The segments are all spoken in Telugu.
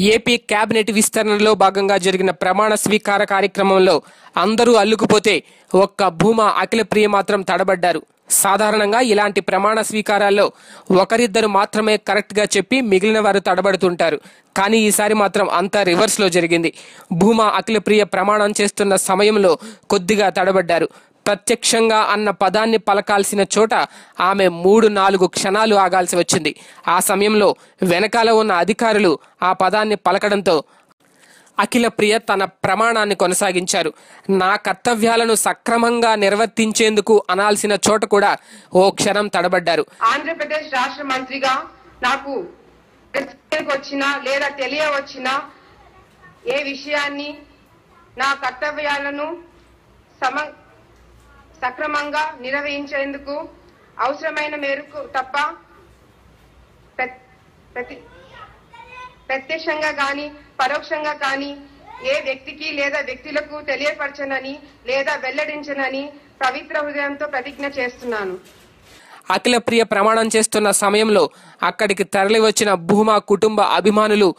ఏపీ కేబినెట్ విస్తరణలో భాగంగా జరిగిన ప్రమాణ స్వీకార కార్యక్రమంలో అందరూ అల్లుకుపోతే ఒక్క భూమా అఖిలప్రియ మాత్రం తడబడ్డారు. సాధారణంగా ఇలాంటి ప్రమాణ స్వీకారాల్లో ఒకరిద్దరు మాత్రమే కరెక్ట్గా చెప్పి మిగిలిన వారు తడబడుతుంటారు. కానీ ఈసారి మాత్రం అంతా రివర్స్లో జరిగింది. భూమా అఖిలప్రియ ప్రమాణం చేస్తున్న సమయంలో కొద్దిగా తడబడ్డారు. ప్రత్యక్షంగా అన్న పదాన్ని పలకాల్సిన చోట ఆమె 3-4 క్షణాలు ఆగాల్సి వచ్చింది. ఆ సమయంలో వెనకాల ఉన్న అధికారులు ఆ పదాన్ని పలకడంతో అఖిలప్రియ తన ప్రమాణాన్ని కొనసాగించారు. నా కర్తవ్యాలను సక్రమంగా నిర్వర్తించేందుకు అనాల్సిన చోట కూడా ఓ క్షణం తడబడ్డారు. ఆంధ్రప్రదేశ్ రాష్ట్ర మంత్రిగా నాకు వచ్చినా లేదా తెలియవచ్చినా ఏ విషయాన్ని నా కర్తవ్యాలను సక్రమంగా నిర్వహించేందుకు అవసరమైన మేరకు తప్ప ప్రత్యక్షంగా కానీ పరోక్షంగా కానీ ఏ వ్యక్తికి లేదా వ్యక్తులకు తెలియపరచనని లేదా వెల్లడించనని పవిత్ర హృదయంతో ప్రతిజ్ఞ చేస్తున్నాను. అఖిలప్రియ ప్రమాణం చేస్తున్న సమయంలో అక్కడికి తరలి వచ్చిన భూమా కుటుంబ అభిమానులు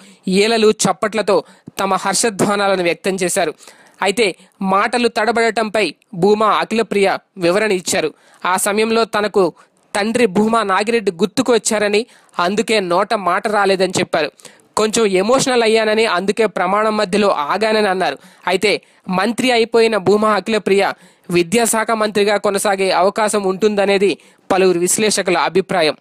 ఏలలు చప్పట్లతో తమ హర్షధ్వానాలను వ్యక్తం చేశారు. అయితే మాటలు తడబడటంపై భూమా అఖిలప్రియ వివరణ ఇచ్చారు. ఆ సమయంలో తనకు తండ్రి భూమా నాగిరెడ్డి గుర్తుకు వచ్చారని, అందుకే నోట మాట రాలేదని చెప్పారు. కొంచెం ఎమోషనల్ అయ్యానని, అందుకే ప్రమాణం మధ్యలో ఆగానని అన్నారు. అయితే మంత్రి అయిపోయిన భూమా అఖిలప్రియ విద్యాశాఖ మంత్రిగా కొనసాగే అవకాశం ఉంటుందనేది పలువురు విశ్లేషకుల అభిప్రాయం.